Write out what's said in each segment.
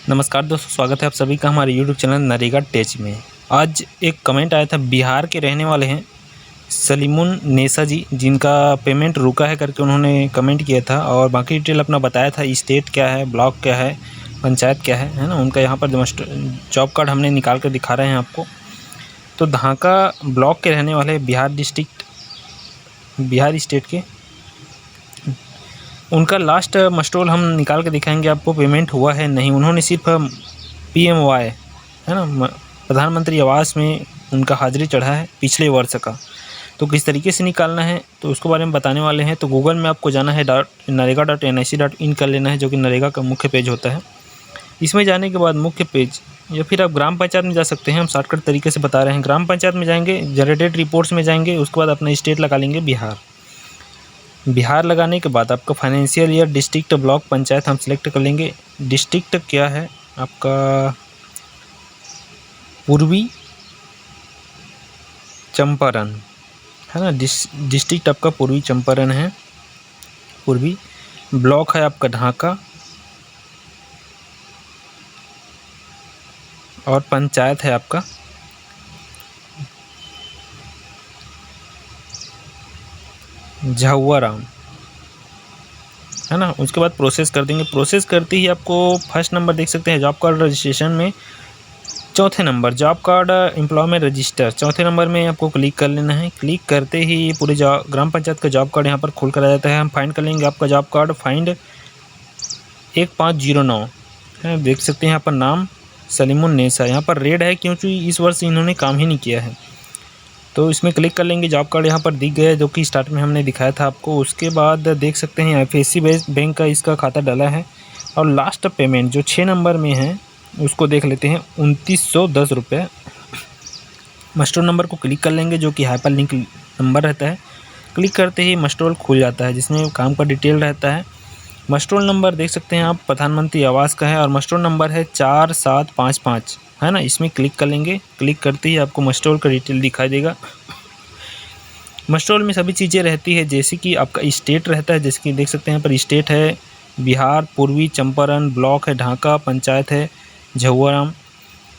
नमस्कार दोस्तों, स्वागत है आप सभी का हमारे यूट्यूब चैनल नरेगा टेच में। आज एक कमेंट आया था, बिहार के रहने वाले हैं सलीमुन नेसा जी, जिनका पेमेंट रुका है करके उन्होंने कमेंट किया था और बाकी डिटेल अपना बताया था, स्टेट क्या है, ब्लॉक क्या है, पंचायत क्या है ना। उनका यहाँ पर जॉब कार्ड हमने निकाल कर दिखा रहे हैं आपको। तो ढाका ब्लॉक के रहने वाले, बिहार डिस्ट्रिक्ट, बिहार स्टेट के, उनका लास्ट मस्टोल हम निकाल के दिखाएंगे आपको, पेमेंट हुआ है नहीं। उन्होंने सिर्फ PMY है ना, प्रधानमंत्री आवास में उनका हाजिरी चढ़ा है पिछले वर्ष का। तो किस तरीके से निकालना है तो उसके बारे में बताने वाले हैं। तो गूगल में आपको जाना है, narega.nic.in कर लेना है, जो कि नरेगा का मुख्य पेज होता है। इसमें जाने के बाद मुख्य पेज, या फिर आप ग्राम पंचायत में जा सकते हैं। हम शॉर्टकट तरीके से बता रहे हैं। ग्राम पंचायत में जाएंगे, जनरेटेड रिपोर्ट्स में जाएंगे, उसके बाद अपना स्टेट लगा लेंगे बिहार। बिहार लगाने के बाद आपका financial year, district, block, panchayat हम सिलेक्ट कर लेंगे। डिस्ट्रिक्ट क्या है आपका, पूर्वी चंपारण है ना। डिस्ट्रिक्ट आपका पूर्वी चंपारण है, पूर्वी। ब्लॉक है आपका ढाका, और पंचायत है आपका झाउआराम है ना। उसके बाद प्रोसेस कर देंगे। प्रोसेस करते ही आपको फर्स्ट नंबर देख सकते हैं जॉब कार्ड रजिस्ट्रेशन में, चौथे number job card employment register, चौथे नंबर में आपको क्लिक कर लेना है। क्लिक करते ही पूरे ग्राम पंचायत का जॉब कार्ड यहाँ पर खुल कर आ जाता है। हम फाइंड कर लेंगे आपका जॉब कार्ड, फाइंड 1509 है, देख सकते हैं यहाँ पर नाम सलीमुन नेसा। यहाँ पर रेड है क्योंकि इस वर्ष इन्होंने काम ही नहीं किया है। तो इसमें क्लिक कर लेंगे। जॉब कार्ड यहाँ पर दिख गया, जो कि स्टार्ट में हमने दिखाया था आपको। उसके बाद देख सकते हैं IFSC बैंक का इसका खाता डाला है। और लास्ट पेमेंट जो 6 नंबर में है उसको देख लेते हैं, 2910 रुपये। मस्टोल नंबर को क्लिक कर लेंगे, जो कि हाइपर लिंक नंबर रहता है। क्लिक करते ही मस्टोल खुल जाता है, जिसमें काम का डिटेल रहता है। मस्टोल नंबर देख सकते हैं आप, प्रधानमंत्री आवास का है, और मस्टोल नंबर है 4755 है ना। इसमें क्लिक कर लेंगे। क्लिक करते ही आपको मस्टोल का डिटेल दिखाई देगा। मस्टोल में सभी चीज़ें रहती है, जैसे कि आपका स्टेट रहता है, जैसे कि देख सकते हैं यहाँ पर स्टेट है बिहार, पूर्वी चंपारण, ब्लॉक है ढाका, पंचायत है झाउआराम।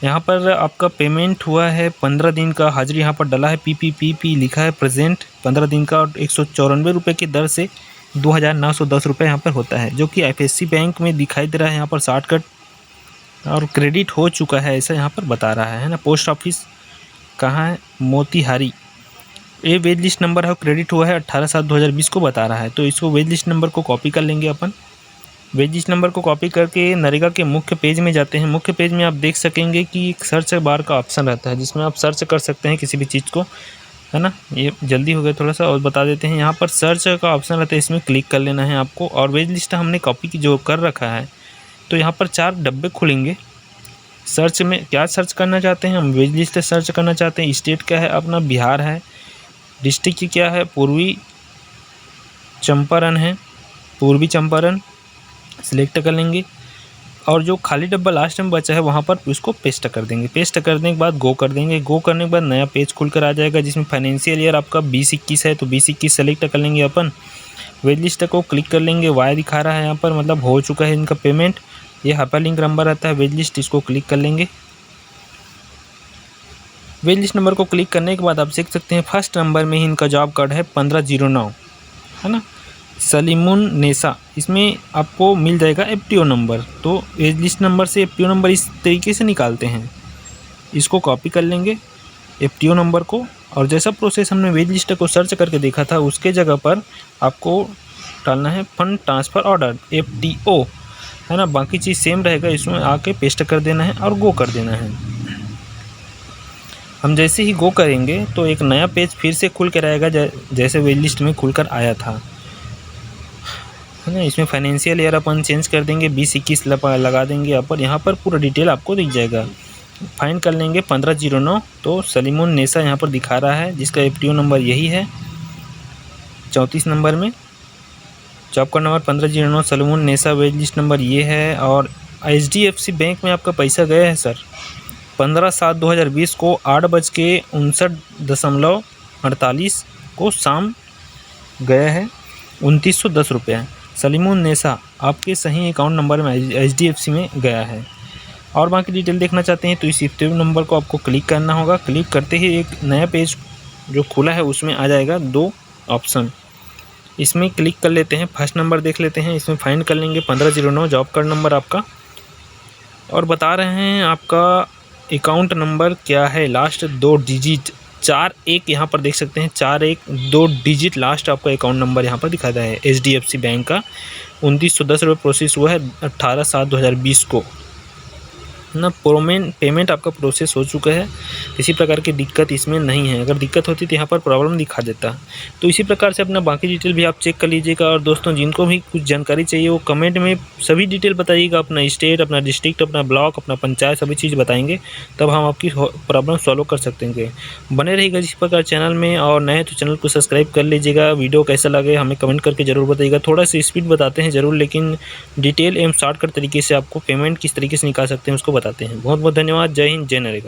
यहाँ पर आपका पेमेंट हुआ है 15 दिन का, हाजिरी यहाँ पर डला है, PPPP लिखा है प्रेजेंट 15 दिन का, और 194 रुपये की दर से 2910 रुपये यहाँ पर होता है, जो कि IFSC बैंक में दिखाई दे रहा है यहाँ पर शॉर्टकट, और क्रेडिट हो चुका है ऐसा यहाँ पर बता रहा है ना। पोस्ट ऑफिस कहाँ है, मोतिहारी। ये वेज लिस्ट नंबर है, क्रेडिट हुआ है 18/7/2020 को बता रहा है। तो इसको वेज लिस्ट नंबर को कॉपी कर लेंगे अपन। वेज लिस्ट नंबर को कॉपी करके नरेगा के मुख्य पेज में जाते हैं। मुख्य पेज में आप देख सकेंगे कि एक सर्च बार का ऑप्शन रहता है, जिसमें आप सर्च कर सकते हैं किसी भी चीज़ को, है ना। ये जल्दी हो गया थोड़ा सा, और बता देते हैं। यहाँ पर सर्च का ऑप्शन रहता है, इसमें क्लिक कर लेना है आपको। और वेज लिस्ट हमने कॉपी की जो कर रखा है, तो यहाँ पर 4 डब्बे खुलेंगे। सर्च में क्या सर्च करना चाहते हैं हम, वेज लिस्ट सर्च करना चाहते हैं। स्टेट क्या है अपना, बिहार है। डिस्ट्रिक्ट की क्या है, पूर्वी चंपारण है, पूर्वी चंपारण सिलेक्ट कर लेंगे। और जो खाली डब्बा लास्ट में बचा है वहाँ पर उसको पेस्ट कर देंगे। पेस्ट करने के बाद गो कर देंगे। गो करने के बाद नया पेज खुल कर आ जाएगा, जिसमें फाइनेंशियल ईयर आपका 2021 है, तो 2021 सेलेक्ट कर लेंगे अपन। वेज लिस्ट को क्लिक कर लेंगे। वाई दिखा रहा है यहाँ पर, मतलब हो चुका है इनका पेमेंट। ये हाइपर लिंक नंबर रहता है वेज लिस्ट, इसको क्लिक कर लेंगे। वेज लिस्ट नंबर को क्लिक करने के बाद आप देख सकते हैं फर्स्ट नंबर में ही इनका जॉब कार्ड है 1509 है ना, सलीमुन नेसा। इसमें आपको मिल जाएगा FTO नंबर। तो वेज लिस्ट नंबर से FTO नंबर इस तरीके से निकालते हैं। इसको कॉपी कर लेंगे FTO नंबर को, और जैसा प्रोसेस हमने वेज लिस्ट को सर्च करके देखा था, उसके जगह पर आपको डालना है फंड ट्रांसफ़र ऑर्डर FTO है ना। बाकी चीज़ सेम रहेगा, इसमें आके पेस्ट कर देना है और गो कर देना है। हम जैसे ही गो करेंगे तो एक नया पेज फिर से खुल कर आएगा, जैसे वेज लिस्ट में खुल कर आया था, है ना। इसमें फाइनेंशियल ईयर अपन चेंज कर देंगे, 2021 लगा देंगे यहाँ पर। यहाँ पर पूरा डिटेल आपको दिख जाएगा। फाइंड कर लेंगे 1509, तो सलीमुन नेसा यहाँ पर दिखा रहा है, जिसका FTO नंबर यही है 34 नंबर में। जॉब का number 1509 Salimun Nesa, wage list number ये है। और HDFC बैंक में आपका पैसा गया है सर 15/7/2020 को 8:59.48 को शाम गया है 2910 रुपये। सलीमुन नेसा आपके सही अकाउंट नंबर में HDFC में गया है। और बाकी डिटेल देखना चाहते हैं तो इस एक्टिव नंबर को आपको क्लिक करना होगा। क्लिक करते ही एक नया पेज जो खुला है उसमें आ जाएगा 2 ऑप्शन, इसमें क्लिक कर लेते हैं। फर्स्ट नंबर देख लेते हैं, इसमें फाइंड कर लेंगे 1509 जॉब कार्ड नंबर आपका, और बता रहे हैं आपका अकाउंट नंबर क्या है। लास्ट 2 डिजिट 41 यहाँ पर देख सकते हैं, 41 2 डिजिट लास्ट आपका अकाउंट नंबर यहाँ पर दिखाता है। HDFC बैंक का 2910 रुपये प्रोसेस हुआ है 18/7/2020 को ना। पेमेंट आपका प्रोसेस हो चुका है, किसी प्रकार की दिक्कत इसमें नहीं है। अगर दिक्कत होती तो यहाँ पर प्रॉब्लम दिखा देता। तो इसी प्रकार से अपना बाकी डिटेल भी आप चेक कर लीजिएगा। और दोस्तों जिनको भी कुछ जानकारी चाहिए वो कमेंट में सभी डिटेल बताइएगा, अपना स्टेट, अपना डिस्ट्रिक्ट, अपना ब्लॉक, अपना पंचायत, सभी चीज़ बताएंगे, तब हम आपकी प्रॉब्लम सॉल्व कर सकते हैं। बने रहिएगा इसी प्रकार चैनल में, और नए तो चैनल को सब्सक्राइब कर लीजिएगा। वीडियो कैसा लगे हमें कमेंट करके ज़रूर बताइएगा। थोड़ा सा स्पीड बताते हैं ज़रूर, लेकिन डिटेल एवं शॉर्टकट तरीके से आपको पेमेंट किस तरीके से निकाल सकते हैं उसको बताते हैं। बहुत बहुत धन्यवाद। जय हिंद, जय नरेगा।